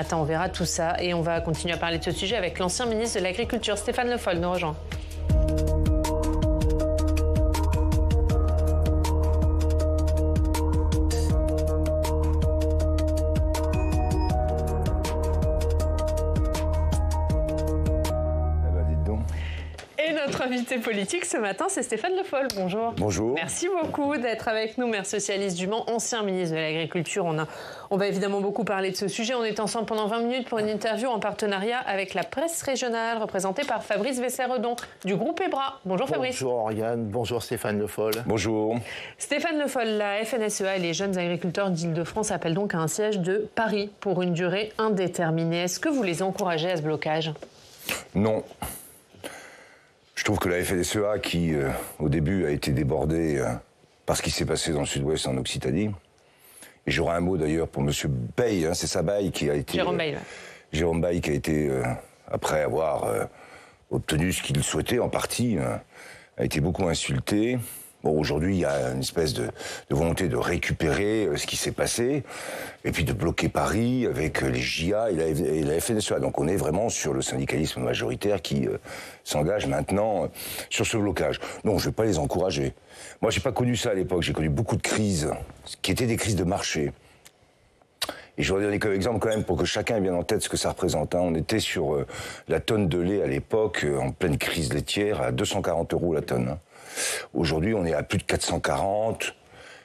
matin, on verra tout ça. Et on va continuer à parler de ce sujet avec l'ancien ministre de l'Agriculture, Stéphane Le Foll, nous rejoint. Notre invité politique ce matin, c'est Stéphane Le Foll. Bonjour. Bonjour. Merci beaucoup d'être avec nous, maire socialiste du Mans, ancien ministre de l'Agriculture. On va évidemment beaucoup parler de ce sujet. On est ensemble pendant 20 minutes pour une interview en partenariat avec la presse régionale, représentée par Fabrice Vesser-Redon du groupe EBRA. Bonjour Fabrice. Bonjour Oriane, bonjour Stéphane Le Foll. Bonjour. Stéphane Le Foll, la FNSEA et les jeunes agriculteurs d'Île-de-France appellent donc à un siège de Paris pour une durée indéterminée. Est-ce que vous les encouragez à ce blocage ? Non. Je trouve que la FNSEA, qui au début a été débordée par ce qui s'est passé dans le sud-ouest en Occitanie, et j'aurai un mot d'ailleurs pour M. Baye, c'est sa Baye qui a été... Jérôme Baye. Jérôme Baye qui a été, après avoir obtenu ce qu'il souhaitait en partie, a été beaucoup insulté. Bon, aujourd'hui, il y a une espèce de volonté de récupérer ce qui s'est passé, et puis de bloquer Paris avec les JA et la FNSEA. Donc on est vraiment sur le syndicalisme majoritaire qui s'engage maintenant sur ce blocage. Non, je ne vais pas les encourager. Moi, je n'ai pas connu ça à l'époque. J'ai connu beaucoup de crises, qui étaient des crises de marché. Et je vais donner comme exemple quand même pour que chacun ait bien en tête ce que ça représente. On était sur la tonne de lait à l'époque, en pleine crise laitière, à 240 € la tonne. Aujourd'hui, on est à plus de 440,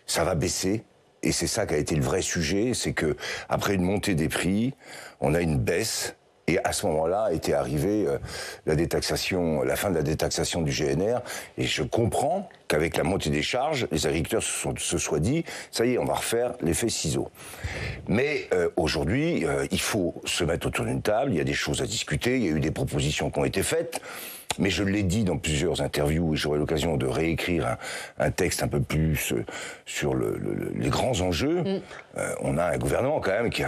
ça va baisser, et c'est ça qui a été le vrai sujet, c'est que après une montée des prix, on a une baisse, et à ce moment-là était arrivée la détaxation, la fin de la détaxation du GNR, et je comprends qu'avec la montée des charges, les agriculteurs se soient dit, ça y est, on va refaire l'effet ciseau. Mais aujourd'hui, il faut se mettre autour d'une table, il y a des choses à discuter, il y a eu des propositions qui ont été faites. Mais je l'ai dit dans plusieurs interviews, et j'aurai l'occasion de réécrire un texte un peu plus sur les grands enjeux. On a un gouvernement quand même qui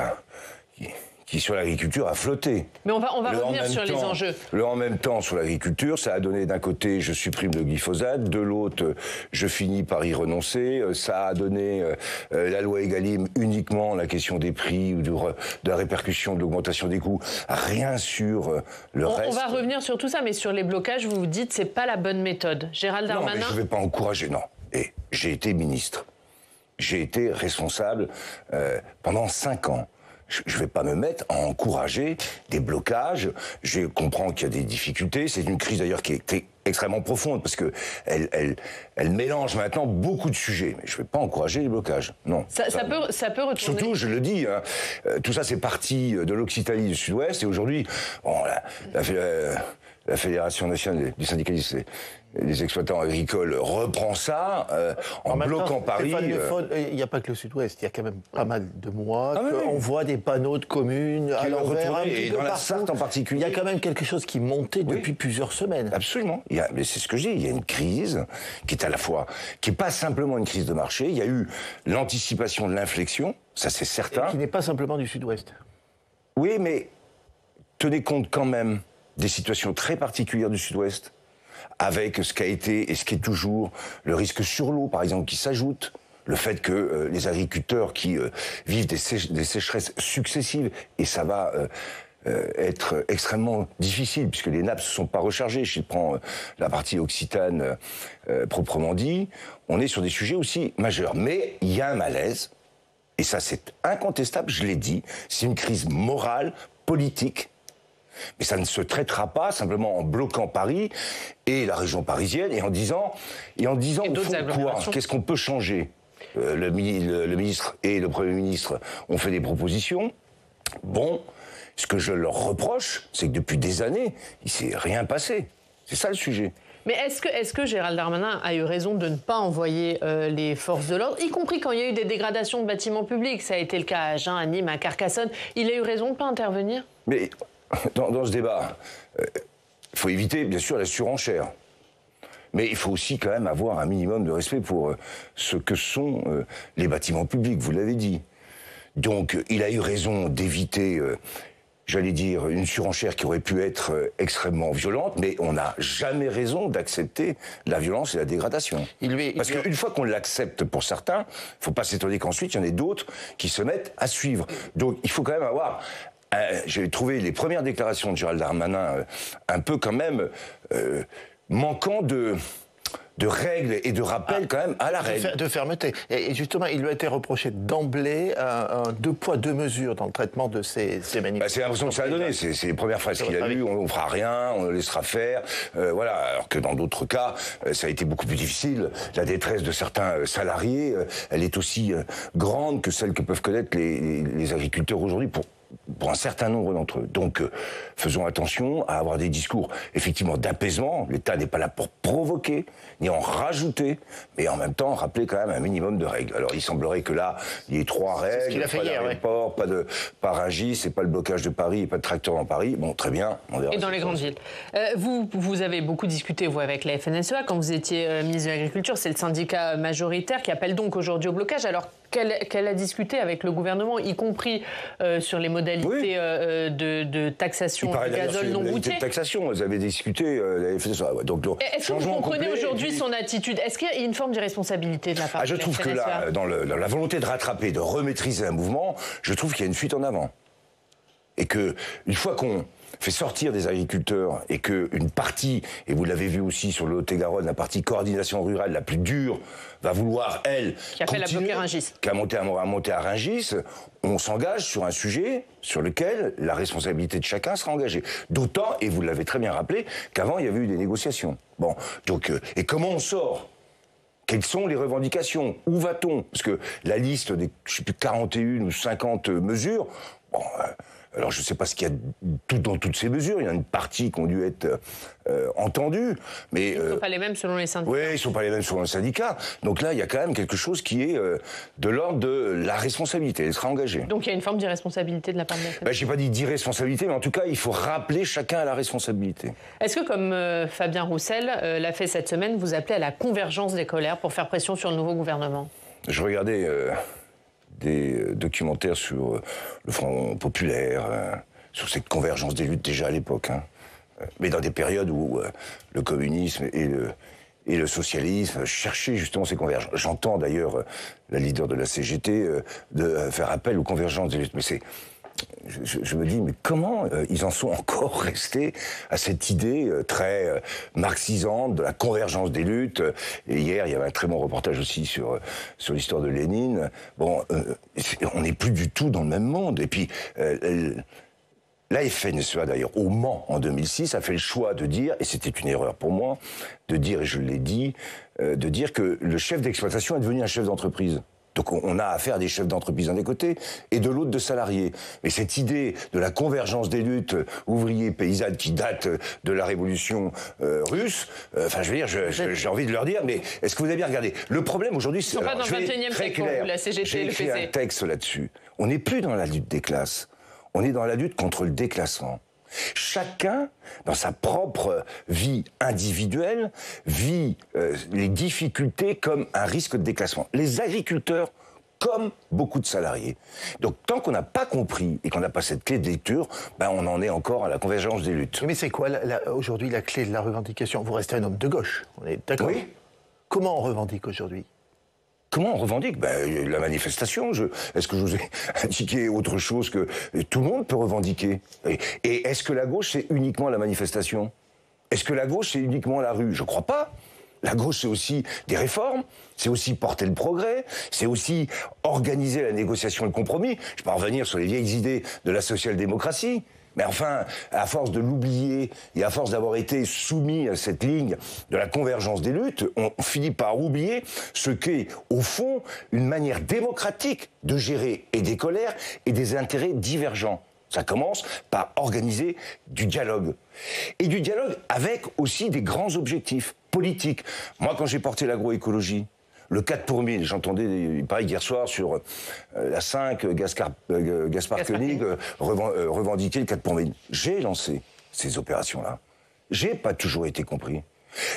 sur l'agriculture a flotté. Mais on va revenir sur les enjeux. En même temps, sur l'agriculture, ça a donné d'un côté, je supprime le glyphosate, de l'autre, je finis par y renoncer. Ça a donné la loi Egalim uniquement la question des prix ou de la répercussion de l'augmentation des coûts. Rien sur le reste. On va revenir sur tout ça, mais sur les blocages, vous vous dites c'est pas la bonne méthode. Gérald Darmanin. Non, mais je ne vais pas encourager, non. Et j'ai été ministre. J'ai été responsable pendant 5 ans. Je ne vais pas me mettre à encourager des blocages. Je comprends qu'il y a des difficultés. C'est une crise d'ailleurs qui est extrêmement profonde parce que elle mélange maintenant beaucoup de sujets. Mais je ne vais pas encourager les blocages. Non. Ça peut retourner. Surtout, je le dis, tout ça c'est parti de l'Occitanie du Sud-Ouest et aujourd'hui, bon, la Fédération nationale du syndicalisme des exploitants agricoles reprend ça en bloquant Paris. Il n'y a pas que le Sud-Ouest, il y a quand même pas mal de mois qu'on voit des panneaux de communes à l'envers, et dans la Sarthe en particulier. Il y a quand même quelque chose qui montait depuis plusieurs semaines. Absolument. Mais c'est ce que je dis, il y a une crise qui est à la fois, qui n'est pas simplement une crise de marché, il y a eu l'anticipation de l'inflexion, ça c'est certain. Et qui n'est pas simplement du Sud-Ouest. Oui, mais tenez compte quand même des situations très particulières du Sud-Ouest, avec ce qu'a été et ce qui est toujours le risque sur l'eau, par exemple, qui s'ajoute. Le fait que les agriculteurs qui vivent des sécheresses successives, et ça va être extrêmement difficile, puisque les nappes ne se sont pas rechargées. Je prends la partie occitane proprement dit. On est sur des sujets aussi majeurs. Mais il y a un malaise, et ça c'est incontestable, je l'ai dit, c'est une crise morale, politique. Mais ça ne se traitera pas simplement en bloquant Paris et la région parisienne et en disant au fond quoi ? Qu'est-ce qu'on peut changer ? Le ministre et le Premier ministre ont fait des propositions. Bon, ce que je leur reproche, c'est que depuis des années, il ne s'est rien passé. C'est ça le sujet. Mais est-ce que Gérald Darmanin a eu raison de ne pas envoyer les forces de l'ordre, y compris quand il y a eu des dégradations de bâtiments publics ? Ça a été le cas à Agen, à Nîmes, à Carcassonne. Il a eu raison de ne pas intervenir ? Mais dans ce débat, il faut éviter, bien sûr, la surenchère. Mais il faut aussi quand même avoir un minimum de respect pour ce que sont les bâtiments publics, vous l'avez dit. Donc, il a eu raison d'éviter, j'allais dire, une surenchère qui aurait pu être extrêmement violente, mais on n'a jamais raison d'accepter la violence et la dégradation. Parce qu'une fois qu'on l'accepte pour certains, il ne faut pas s'étonner qu'ensuite, il y en ait d'autres qui se mettent à suivre. Donc, il faut quand même avoir j'ai trouvé les premières déclarations de Gérald Darmanin un peu quand même manquant de règles et de rappels quand même à la règle. De fermeté. Et justement, il lui a été reproché d'emblée un 2 poids 2 mesures dans le traitement de ces manifestations. C'est l'impression que ça a donné. C'est les premières phrases qu'il a eues. On ne fera rien, on le laissera faire. Voilà. Alors que dans d'autres cas, ça a été beaucoup plus difficile. La détresse de certains salariés, elle est aussi grande que celle que peuvent connaître les agriculteurs aujourd'hui pour un certain nombre d'entre eux. Donc, faisons attention à avoir des discours, effectivement, d'apaisement. L'État n'est pas là pour provoquer, ni en rajouter, mais en même temps, rappeler quand même un minimum de règles. Alors, il semblerait que là, il y ait 3 règles. C'est ce qu'il a fait pas hier, d'aéroport, pas Rungis, c'est pas le blocage de Paris, et pas de tracteur dans Paris. Bon, très bien, on verra. Et dans les grandes villes. Vous avez beaucoup discuté, vous, avec la FNSEA, quand vous étiez ministre de l'Agriculture. C'est le syndicat majoritaire qui appelle donc aujourd'hui au blocage. Alors, qu'elle a discuté avec le gouvernement, y compris sur les modalités de taxation du gazole non routier. De taxation, vous avez discuté la FNSEA. Est-ce que vous comprenez aujourd'hui son attitude? Est-ce qu'il y a une forme d'irresponsabilité de la part de la FNSEA? Je trouve que là, dans la volonté de rattraper, de remaîtriser un mouvement, je trouve qu'il y a une fuite en avant. Et que, une fois qu'on fait sortir des agriculteurs et qu'une partie, et vous l'avez vu aussi sur le Lot-et-Garonne, la partie coordination rurale la plus dure, va vouloir, elle, qui appelle à bloquer Rungis. Qui a monté à Rungis, on s'engage sur un sujet sur lequel la responsabilité de chacun sera engagée. D'autant, et vous l'avez très bien rappelé, qu'avant il y avait eu des négociations. Bon, donc, et comment on sort ? Quelles sont les revendications? Où va-t-on? Parce que la liste des, je sais plus, 41 ou 50 mesures, bon, alors je ne sais pas ce qu'il y a dans toutes ces mesures, il y en a une partie qui ont dû être entendues, mais... Ils ne sont pas les mêmes selon les syndicats. Oui, ils ne sont pas les mêmes selon les syndicats. Donc là, il y a quand même quelque chose qui est de l'ordre de la responsabilité, elle sera engagée. Donc il y a une forme d'irresponsabilité de la part de la FNSEA. Je n'ai pas dit d'irresponsabilité, mais en tout cas, il faut rappeler chacun à la responsabilité. Est-ce que, comme Fabien Roussel l'a fait cette semaine, vous appelez à la convergence des colères pour faire pression sur le nouveau gouvernement? Je regardais... des documentaires sur le Front populaire, sur cette convergence des luttes déjà à l'époque, mais dans des périodes où le communisme et le socialisme cherchaient justement ces convergences. J'entends d'ailleurs la leader de la CGT de faire appel aux convergences des luttes, mais c'est... Je me dis, mais comment ils en sont encore restés à cette idée très marxisante de la convergence des luttes? Et hier, il y avait un très bon reportage aussi sur l'histoire de Lénine. Bon, on n'est plus du tout dans le même monde. Et puis, la FNSEA, d'ailleurs, au Mans, en 2006, a fait le choix de dire, et c'était une erreur pour moi, de dire, et je l'ai dit, de dire que le chef d'exploitation est devenu un chef d'entreprise. Donc on a affaire à des chefs d'entreprise d'un des côtés et de l'autre de salariés. Mais cette idée de la convergence des luttes ouvriers paysannes qui date de la révolution russe, enfin je veux dire, j'ai envie de leur dire, mais est-ce que vous avez bien regardé? Le problème aujourd'hui, c'est... Ils ne sont pas dans le 21e siècle pour vous, la CGT et le PC. J'ai écrit un texte là-dessus. On n'est plus dans la lutte des classes. On est dans la lutte contre le déclassement. Chacun, dans sa propre vie individuelle, vit les difficultés comme un risque de déclassement. Les agriculteurs, comme beaucoup de salariés. Donc, tant qu'on n'a pas compris et qu'on n'a pas cette clé de lecture, ben, on en est encore à la convergence des luttes. Mais c'est quoi, aujourd'hui, la clé de la revendication? Vous restez un homme de gauche, on est d'accord? Oui. Comment on revendique aujourd'hui? Comment on revendique? La manifestation. Est-ce que je vous ai indiqué autre chose que tout le monde peut revendiquer? Et est-ce que la gauche, c'est uniquement la manifestation? Est-ce que la gauche, c'est uniquement la rue? Je crois pas. La gauche, c'est aussi des réformes, c'est aussi porter le progrès, c'est aussi organiser la négociation et le compromis. Je peux revenir sur les vieilles idées de la social-démocratie. Mais enfin, à force de l'oublier et à force d'avoir été soumis à cette ligne de la convergence des luttes, on finit par oublier ce qu'est, au fond, une manière démocratique de gérer et des colères et des intérêts divergents. Ça commence par organiser du dialogue. Et du dialogue avec aussi des grands objectifs politiques. Moi, quand j'ai porté l'agroécologie, le 4 pour 1000, j'entendais, pareil, hier soir sur la 5, Gaspard Koenig revendiquer le 4 pour 1000. J'ai lancé ces opérations-là. J'ai pas toujours été compris.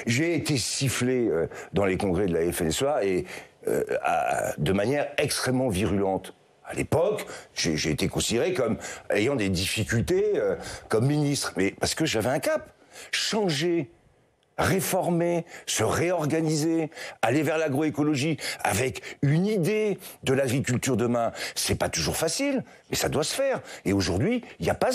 J'ai été sifflé dans les congrès de la FNSEA et de manière extrêmement virulente. À l'époque, j'ai été considéré comme ayant des difficultés comme ministre, mais parce que j'avais un cap. Changer réformer, se réorganiser, aller vers l'agroécologie avec une idée de l'agriculture demain. C'est pas toujours facile, mais ça doit se faire. Et aujourd'hui, il n'y a pas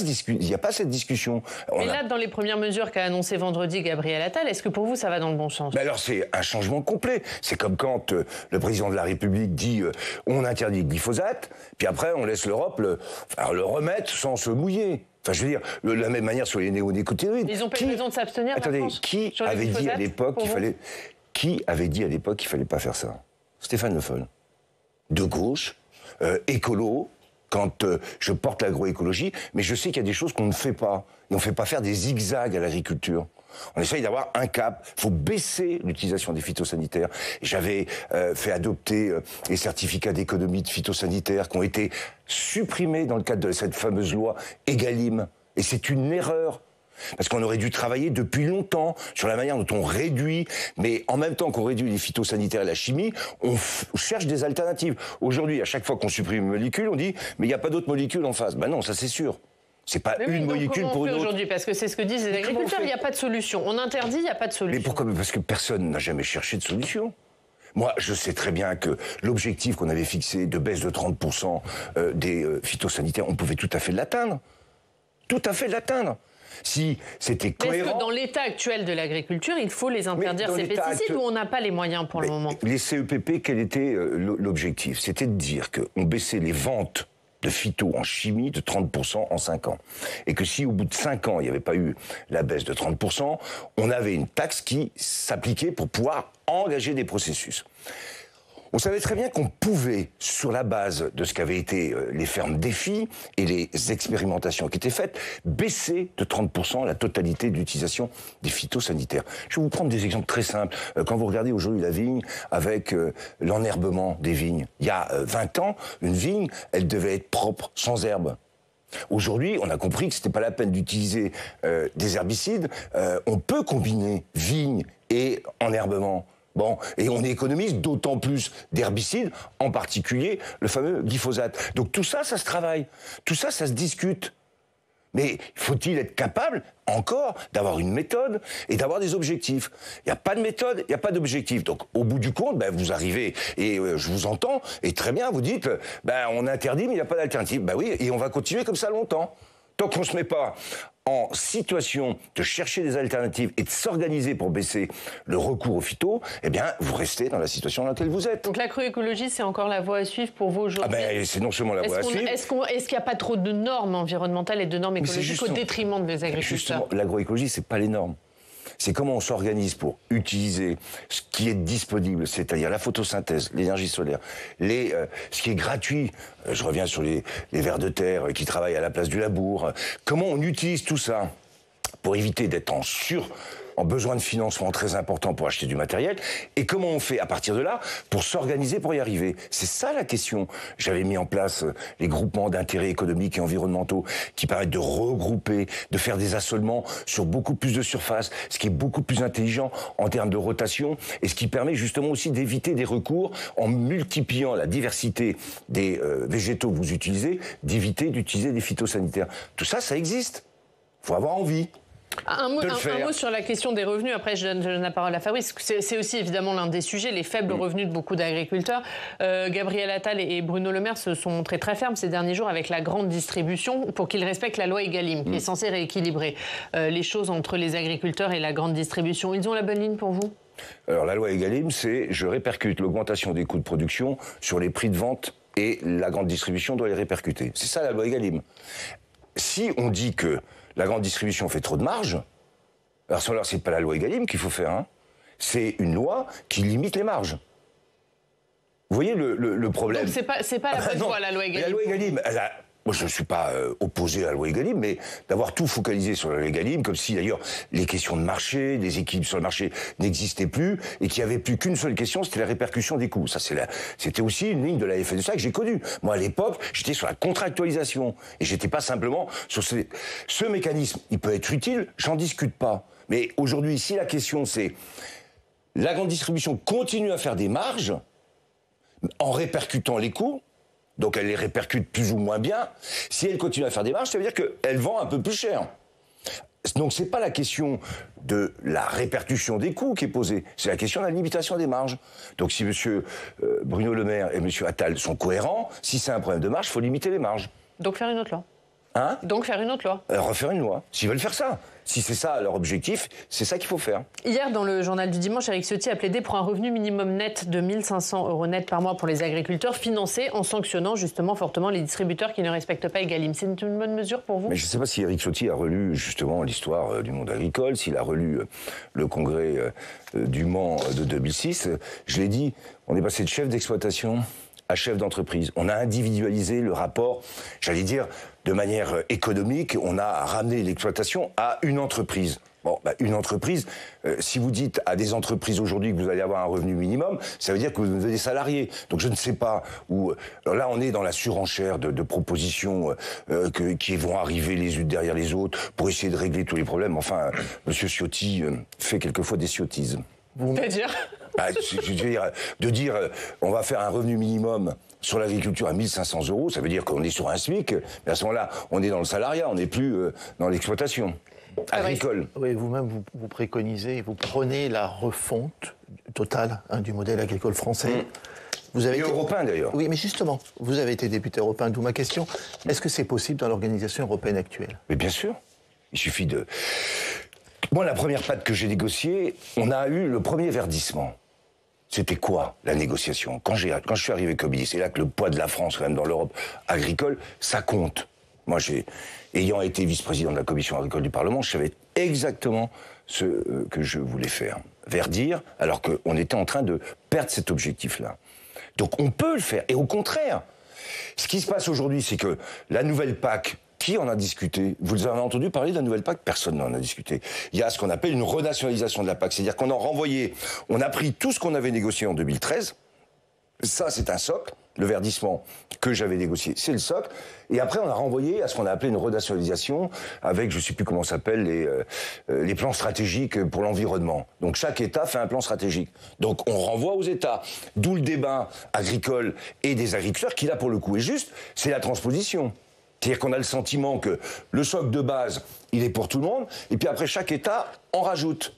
cette discussion. Mais là, dans les premières mesures qu'a annoncé vendredi Gabriel Attal, est-ce que pour vous, ça va dans le bon sens? Mais alors, c'est un changement complet. C'est comme quand le président de la République dit on interdit le glyphosate, puis après, on laisse l'Europe le remettre sans se mouiller. Enfin, je veux dire, de la même manière sur les néonicotinoïdes. Ils n'ont pas eu raison de s'abstenir. Attendez, qui avait dit à l'époque qu'il fallait pas faire ça? Stéphane Le Foll, de gauche, écolo. Quand je porte l'agroécologie, mais je sais qu'il y a des choses qu'on ne fait pas. Et on ne fait pas faire des zigzags à l'agriculture. On essaye d'avoir un cap. Il faut baisser l'utilisation des phytosanitaires. J'avais fait adopter les certificats d'économie de phytosanitaires qui ont été supprimés dans le cadre de cette fameuse loi Egalim. Et c'est une erreur. Parce qu'on aurait dû travailler depuis longtemps sur la manière dont on réduit, mais en même temps qu'on réduit les phytosanitaires et la chimie, on cherche des alternatives. Aujourd'hui, à chaque fois qu'on supprime une molécule, on dit « mais il n'y a pas d'autres molécules en face ». Ben non, ça c'est sûr. C'est pas une molécule pour une autre. Aujourd'hui, parce que c'est ce que disent les agriculteurs, il n'y a pas de solution. On interdit, il n'y a pas de solution. Mais pourquoi? Parce que personne n'a jamais cherché de solution. Moi, je sais très bien que l'objectif qu'on avait fixé de baisse de 30% des phytosanitaires, on pouvait tout à fait l'atteindre. Tout à fait l'atteindre. Si c'était cohérent... Est-ce que dans l'état actuel de l'agriculture, il faut les interdire, ces pesticides, ou on n'a pas les moyens pour le moment? Les CEPP, quel était l'objectif? C'était de dire qu'on baissait les ventes de phyto en chimie de 30% en 5 ans. Et que si au bout de 5 ans, il n'y avait pas eu la baisse de 30%, on avait une taxe qui s'appliquait pour pouvoir engager des processus. On savait très bien qu'on pouvait, sur la base de ce qu'avaient été les fermes défis et les expérimentations qui étaient faites, baisser de 30% la totalité de l'utilisation des phytosanitaires. Je vais vous prendre des exemples très simples. Quand vous regardez aujourd'hui la vigne avec l'enherbement des vignes, il y a 20 ans, une vigne, elle devait être propre, sans herbe. Aujourd'hui, on a compris que c'était pas la peine d'utiliser des herbicides. On peut combiner vigne et enherbement. Bon, et on économise d'autant plus d'herbicides, en particulier le fameux glyphosate. Donc tout ça, ça se travaille. Tout ça, ça se discute. Mais faut-il être capable, encore, d'avoir une méthode et d'avoir des objectifs? Il n'y a pas de méthode, il n'y a pas d'objectif. Donc au bout du compte, vous arrivez, et je vous entends, et très bien, vous dites, on interdit, mais il n'y a pas d'alternative. Oui, et on va continuer comme ça longtemps. Tant qu'on ne se met pas en situation de chercher des alternatives et de s'organiser pour baisser le recours aux phytos, vous restez dans la situation dans laquelle vous êtes. Donc l'agroécologie, c'est encore la voie à suivre pour vous aujourd'hui? C'est non seulement la voie à suivre... Est-ce qu'il n'y a pas trop de normes environnementales et de normes écologiques au détriment des agriculteurs? Justement, l'agroécologie, c'est pas les normes. C'est comment on s'organise pour utiliser ce qui est disponible, c'est-à-dire la photosynthèse, l'énergie solaire, ce qui est gratuit. Je reviens sur les vers de terre qui travaillent à la place du labour. Comment on utilise tout ça pour éviter d'être en besoin de financement très important pour acheter du matériel, et comment on fait à partir de là pour s'organiser pour y arriver? C'est ça la question. J'avais mis en place les groupements d'intérêts économiques et environnementaux qui permettent de regrouper, de faire des assolements sur beaucoup plus de surface, ce qui est beaucoup plus intelligent en termes de rotation, et ce qui permet justement aussi d'éviter des recours en multipliant la diversité des végétaux que vous utilisez, d'éviter d'utiliser des phytosanitaires. Tout ça, ça existe. Il faut avoir envie. Un mot sur la question des revenus, après je donne la parole à Fabrice. C'est aussi évidemment l'un des sujets, les faibles revenus de beaucoup d'agriculteurs. Gabriel Attal et Bruno Le Maire se sont montrés très fermes ces derniers jours avec la grande distribution pour qu'ils respectent la loi Egalim, qui est censée rééquilibrer les choses entre les agriculteurs et la grande distribution. Ils ont la bonne ligne pour vous? Alors la loi Egalim, c'est je répercute l'augmentation des coûts de production sur les prix de vente et la grande distribution doit les répercuter. C'est ça la loi Egalim. Si on dit que la grande distribution fait trop de marge, alors c'est pas la loi Egalim qu'il faut faire, hein. C'est une loi qui limite les marges. Vous voyez le problème? Donc c'est pas la bonne voie, la loi Egalim. La loi Egalim, moi je ne suis pas opposé à la loi Egalim, mais d'avoir tout focalisé sur la loi Egalim, comme si d'ailleurs les questions de marché, des équilibres sur le marché n'existaient plus, et qu'il n'y avait plus qu'une seule question, c'était la répercussion des coûts. Ça, c'était aussi une ligne de la FNSEA que j'ai connue. Moi à l'époque, j'étais sur la contractualisation, et j'étais pas simplement sur ce mécanisme. Il peut être utile, j'en discute pas. Mais aujourd'hui, si la question c'est la grande distribution continue à faire des marges en répercutant les coûts, donc elle les répercute plus ou moins bien. Si elle continue à faire des marges, ça veut dire qu'elle vend un peu plus cher. Donc c'est pas la question de la répercussion des coûts qui est posée, c'est la question de la limitation des marges. Donc si M. Bruno Le Maire et M. Attal sont cohérents, si c'est un problème de marge, il faut limiter les marges. Donc faire une autre loi. Hein? Donc faire une autre loi. Refaire une loi, s'ils veulent faire ça. Si c'est ça leur objectif, c'est ça qu'il faut faire. Hier, dans le journal du dimanche, Éric Ciotti a plaidé pour un revenu minimum net de 1 500 € net par mois pour les agriculteurs, financé en sanctionnant justement fortement les distributeurs qui ne respectent pas Egalim. C'est une bonne mesure pour vous? Mais je ne sais pas si Éric Ciotti a relu justement l'histoire du monde agricole, s'il a relu le congrès du Mans de 2006. Je l'ai dit, on est passé de chef d'exploitation à chef d'entreprise. On a individualisé le rapport, j'allais dire, de manière économique. On a ramené l'exploitation à une entreprise. Bon, une entreprise, si vous dites à des entreprises aujourd'hui que vous allez avoir un revenu minimum, ça veut dire que vous avez des salariés. Donc je ne sais pas où... Là, on est dans la surenchère de propositions qui vont arriver les unes derrière les autres pour essayer de régler tous les problèmes. Enfin, M. Ciotti fait quelquefois des ciotismes. C'est-à-dire de dire on va faire un revenu minimum sur l'agriculture à 1 500 €, ça veut dire qu'on est sur un SMIC, mais à ce moment-là, on est dans le salariat, on n'est plus dans l'exploitation agricole. Oui, vous-même, vous préconisez, vous prenez la refonte totale du modèle agricole français. Vous avez européen d'ailleurs. Oui, mais justement, vous avez été député européen, d'où ma question. Est-ce que c'est possible dans l'organisation européenne actuelle? Mais bien sûr. Il suffit de... Moi, la première patte que j'ai négociée, on a eu le premier verdissement. C'était quoi, la négociation? Quand je suis arrivé comme ministre, c'est là que le poids de la France, quand même, dans l'Europe agricole, ça compte. Moi, ayant été vice-président de la commission agricole du Parlement, je savais exactement ce que je voulais faire. Verdir, alors qu'on était en train de perdre cet objectif-là. Donc on peut le faire. Et au contraire, ce qui se passe aujourd'hui, c'est que la nouvelle PAC, qui en a discuté? Vous avez entendu parler de la nouvelle PAC? Personne n'en a discuté. Il y a ce qu'on appelle une renationalisation de la PAC. C'est-à-dire qu'on a renvoyé, on a pris tout ce qu'on avait négocié en 2013. Ça, c'est un socle. Le verdissement que j'avais négocié, c'est le socle. Et après, on a renvoyé à ce qu'on a appelé une renationalisation avec, je ne sais plus comment ça s'appelle, les plans stratégiques pour l'environnement. Donc chaque État fait un plan stratégique. Donc on renvoie aux États. D'où le débat agricole et des agriculteurs qui, là, pour le coup, est juste, c'est la transposition. C'est-à-dire qu'on a le sentiment que le socle de base, il est pour tout le monde, et puis après, chaque État en rajoute.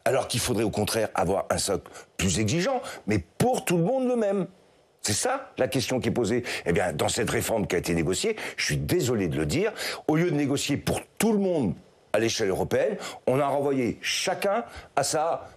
Alors qu'il faudrait au contraire avoir un socle plus exigeant, mais pour tout le monde le même. C'est ça la question qui est posée. Eh bien, dans cette réforme qui a été négociée, je suis désolé de le dire, au lieu de négocier pour tout le monde à l'échelle européenne, on a renvoyé chacun à sa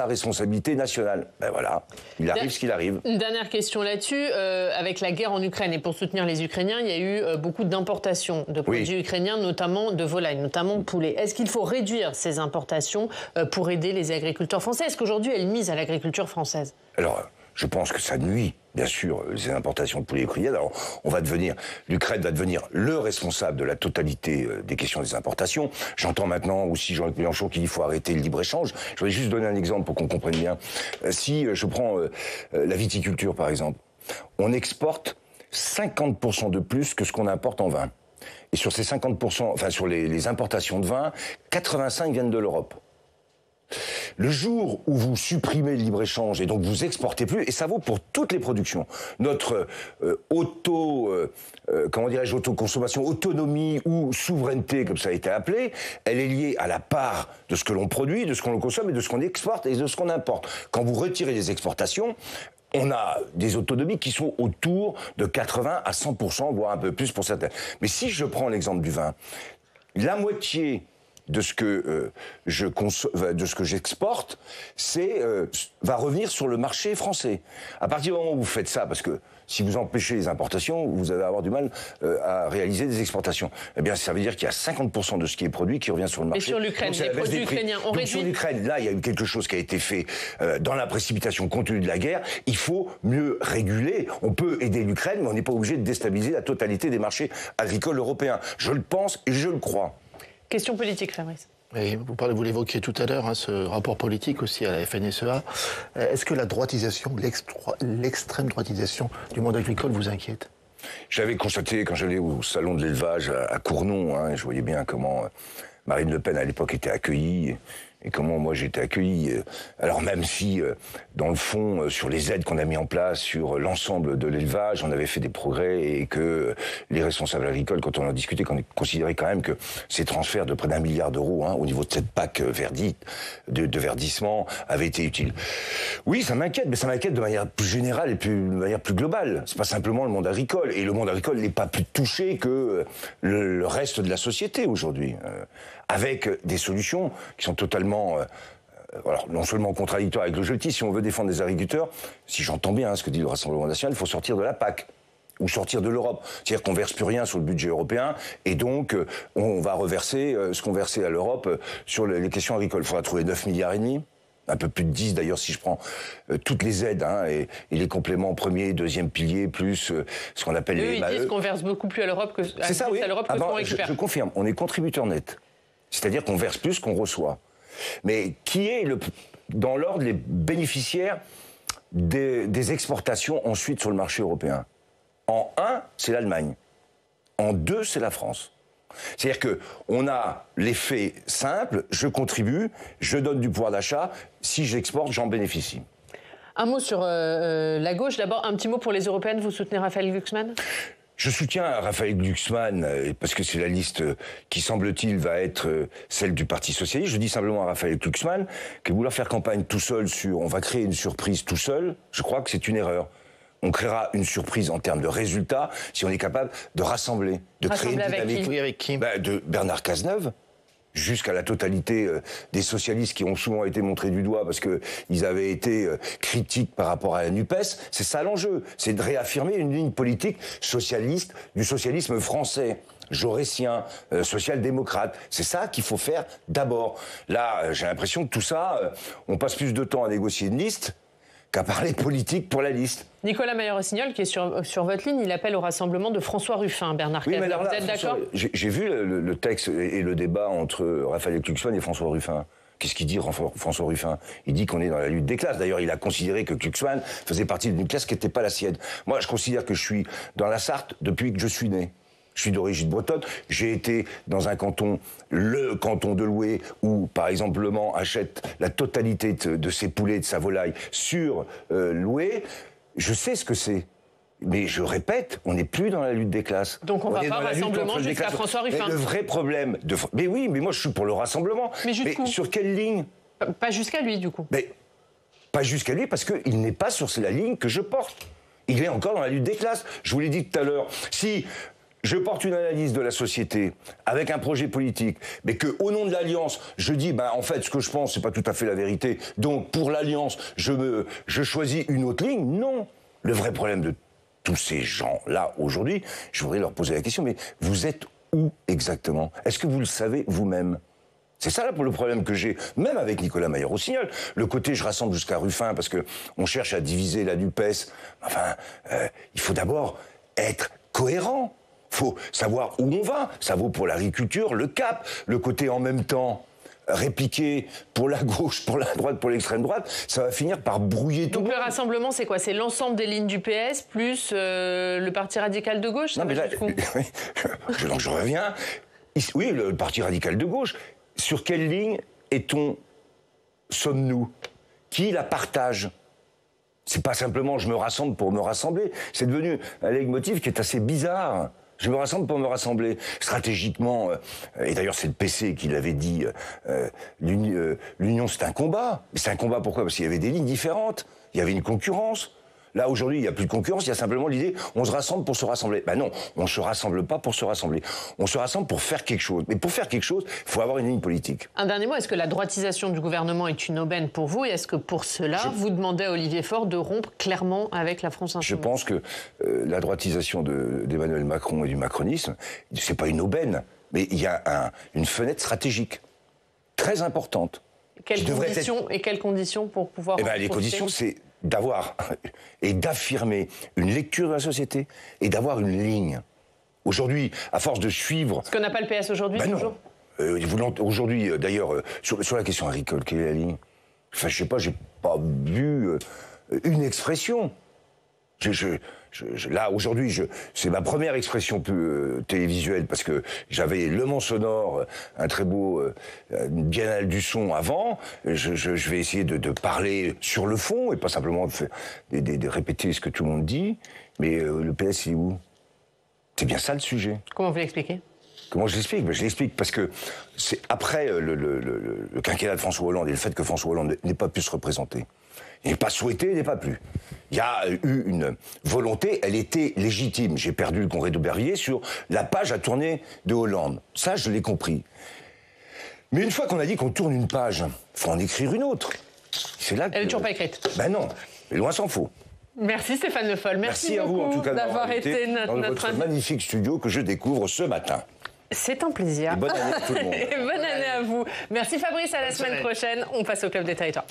responsabilité nationale. Ben voilà, il arrive ce qu'il arrive. Une dernière question là-dessus. Avec la guerre en Ukraine et pour soutenir les Ukrainiens, il y a eu beaucoup d'importations de produits ukrainiens, notamment de volailles, notamment de poulet. Est-ce qu'il faut réduire ces importations pour aider les agriculteurs français? Est-ce qu'aujourd'hui, elles misent à l'agriculture française? Alors, je pense que ça nuit, bien sûr, les importations de poulet ukrainiennes. Alors, l'Ukraine va devenir le responsable de la totalité des questions des importations. J'entends maintenant aussi Jean-Luc Mélenchon qui dit qu'il faut arrêter le libre-échange. Je voudrais juste donner un exemple pour qu'on comprenne bien. Si je prends la viticulture, par exemple, on exporte 50% de plus que ce qu'on importe en vin. Et sur ces 50%, enfin sur les importations de vin, 85 viennent de l'Europe. Le jour où vous supprimez le libre-échange et donc vous exportez plus, et ça vaut pour toutes les productions, notre autoconsommation, autonomie ou souveraineté, comme ça a été appelé, elle est liée à la part de ce que l'on produit, de ce qu'on consomme et de ce qu'on exporte et de ce qu'on importe. Quand vous retirez les exportations, on a des autonomies qui sont autour de 80 à 100%, voire un peu plus pour certaines. Mais si je prends l'exemple du vin, la moitié de ce que j'exporte, va revenir sur le marché français. À partir du moment où vous faites ça, parce que si vous empêchez les importations, vous allez avoir du mal à réaliser des exportations. Eh bien, ça veut dire qu'il y a 50% de ce qui est produit qui revient sur le marché. Et sur l'Ukraine, les produits ukrainiens, on réduit. Sur l'Ukraine, là, il y a eu quelque chose qui a été fait dans la précipitation compte tenu de la guerre. Il faut mieux réguler. On peut aider l'Ukraine, mais on n'est pas obligé de déstabiliser la totalité des marchés agricoles européens. Je le pense et je le crois. Question politique, Fabrice. Et vous l'évoquiez tout à l'heure, ce rapport politique aussi à la FNSEA. Est-ce que la droitisation, l'extrême droitisation du monde agricole vous inquiète? J'avais constaté, quand j'allais au salon de l'élevage à Cournon, je voyais bien comment Marine Le Pen à l'époque était accueillie. et comment moi j'ai été accueilli. Alors même si, dans le fond, sur les aides qu'on a mis en place, sur l'ensemble de l'élevage, on avait fait des progrès et que les responsables agricoles, quand on en a discuté, qu'on considérait quand même que ces transferts de près d'1 milliard d'euros au niveau de cette PAC de verdissement avaient été utiles. Oui, ça m'inquiète, mais ça m'inquiète de manière plus générale et de manière plus globale. C'est pas simplement le monde agricole, et le monde agricole n'est pas plus touché que le reste de la société aujourd'hui, avec des solutions qui sont totalement, alors non seulement contradictoires avec l'objectif. Si on veut défendre les agriculteurs, si j'entends bien ce que dit le Rassemblement national, il faut sortir de la PAC ou sortir de l'Europe. C'est-à-dire qu'on verse plus rien sur le budget européen, et donc on va reverser ce qu'on versait à l'Europe sur les questions agricoles. Il faudra trouver 9 milliards et demi. Un peu plus de 10 d'ailleurs si je prends toutes les aides et les compléments premier, deuxième pilier, plus ce qu'on appelle les MAE. Ils disent qu'on verse beaucoup plus à l'Europe que c'est ça, oui. À l'Europe que ce qu'on récupère. Je confirme, on est contributeur net. C'est-à-dire qu'on verse plus qu'on reçoit. Mais qui est dans l'ordre les bénéficiaires des exportations ensuite sur le marché européen? En 1, c'est l'Allemagne. En 2, c'est la France. C'est-à-dire qu'on a l'effet simple, je contribue, je donne du pouvoir d'achat, si j'exporte, j'en bénéficie. Un mot sur la gauche. D'abord, un petit mot pour les européennes. Vous soutenez Raphaël Glucksmann ? Je soutiens Raphaël Glucksmann parce que c'est la liste qui, semble-t-il, va être celle du Parti socialiste. Je dis simplement à Raphaël Glucksmann que vouloir faire campagne tout seul on va créer une surprise tout seul, je crois que c'est une erreur. On créera une surprise en termes de résultats si on est capable de rassembler, de créer une dynamique. Oui, avec qui? De Bernard Cazeneuve jusqu'à la totalité des socialistes qui ont souvent été montrés du doigt parce qu'ils avaient été critiques par rapport à la NUPES. C'est ça l'enjeu, c'est de réaffirmer une ligne politique socialiste, du socialisme français. Jaurétien, social-démocrate. C'est ça qu'il faut faire d'abord. Là, j'ai l'impression que tout ça, on passe plus de temps à négocier une liste qu'à parler politique pour la liste. Nicolas Mayer-Rossignol, qui est sur votre ligne, il appelle au rassemblement de François Ruffin, Bernard Cazeneuve. Vous êtes d'accord ? J'ai vu le texte et le débat entre Raphaël Glucksmann et François Ruffin. Qu'est-ce qu'il dit, François Ruffin? Il dit qu'on est dans la lutte des classes. D'ailleurs, il a considéré que Glucksmann faisait partie d'une classe qui n'était pas la sienne. Moi, je considère que je suis dans la Sarthe depuis que je suis né. Je suis d'origine bretonne. J'ai été dans un canton, le canton de Loué, où, par exemple, Le Mans achète la totalité de ses poulets, de sa volaille sur Loué. Je sais ce que c'est. Mais je répète, on n'est plus dans la lutte des classes. Donc on ne va pas rassemblement jusqu'à François Ruffin. Mais le vrai problème... Mais oui, mais moi je suis pour le rassemblement. Mais sur quelle ligne? Pas jusqu'à lui, du coup. Mais pas jusqu'à lui, parce qu'il n'est pas sur la ligne que je porte. Il est encore dans la lutte des classes. Je vous l'ai dit tout à l'heure. Si... je porte une analyse de la société avec un projet politique, mais que au nom de l'Alliance, je dis, en fait, ce que je pense, c'est pas tout à fait la vérité. Donc, pour l'Alliance, je choisis une autre ligne. Non. Le vrai problème de tous ces gens-là, aujourd'hui, je voudrais leur poser la question, mais vous êtes où exactement? Est-ce que vous le savez vous-même? C'est ça, là, le problème que j'ai, même avec Nicolas Mayer-Rossignol. Le côté, je rassemble jusqu'à Ruffin, parce que on cherche à diviser la NUPES. Enfin, il faut d'abord être cohérent. Faut savoir où on va. Ça vaut pour l'agriculture, le cap, le côté en même temps répliqué pour la gauche, pour la droite, pour l'extrême droite, ça va finir par brouiller tout. Donc le rassemblement, c'est quoi? C'est l'ensemble des lignes du PS plus le Parti radical de gauche? Non, mais là, donc je reviens. Oui, le Parti radical de gauche. Sur quelle ligne sommes-nous? Qui la partage? C'est pas simplement je me rassemble pour me rassembler. C'est devenu un leitmotiv qui est assez bizarre. Je me rassemble pour me rassembler. Stratégiquement, et d'ailleurs c'est le PC qui l'avait dit, l'union c'est un combat. Mais c'est un combat pourquoi? Parce qu'il y avait des lignes différentes, il y avait une concurrence. Là aujourd'hui il n'y a plus de concurrence, il y a simplement l'idée on se rassemble pour se rassembler. Ben non, on ne se rassemble pas pour se rassembler. On se rassemble pour faire quelque chose. Mais pour faire quelque chose, il faut avoir une ligne politique. Un dernier mot, est-ce que la droitisation du gouvernement est une aubaine pour vous? Et est-ce que pour cela, vous demandez à Olivier Faure de rompre clairement avec la France Insoumise? Je pense que la droitisation d'Emmanuel Macron et du macronisme, c'est pas une aubaine, mais il y a une fenêtre stratégique très importante. Quelles conditions pour pouvoir... Les conditions, c'est d'avoir et d'affirmer une lecture de la société et d'avoir une ligne. Aujourd'hui, à force de suivre... Ce qu'on n'a pas le PS aujourd'hui, toujours aujourd'hui, d'ailleurs, sur la question agricole, quelle est la ligne? Enfin, je sais pas, j'ai pas vu une expression. Là, aujourd'hui, c'est ma première expression télévisuelle parce que j'avais Le Mans Sonore, un très beau biennale du son avant. Je vais essayer de parler sur le fond et pas simplement de répéter ce que tout le monde dit. Mais le PS, il est où? C'est bien ça le sujet. Comment vous l'expliquez? Comment je l'explique? Je l'explique parce que c'est après le quinquennat de François Hollande et le fait que François Hollande n'ait pas pu se représenter. Il n'est pas souhaité, il n'est pas plus. Il y a eu une volonté, elle était légitime. J'ai perdu le congrès d'Aubervilliers sur la page à tourner de Hollande. Ça, je l'ai compris. Mais une fois qu'on a dit qu'on tourne une page, il faut en écrire une autre. C'est là que... Elle n'est toujours pas écrite. Ben non, mais loin s'en faut. Merci Stéphane Le Foll. Merci à vous en tout cas d'avoir été notre magnifique studio que je découvre ce matin. C'est un plaisir. Et bonne année à tout le monde. Et bonne année à vous. Merci Fabrice, à la semaine prochaine. On passe au Club des Territoires.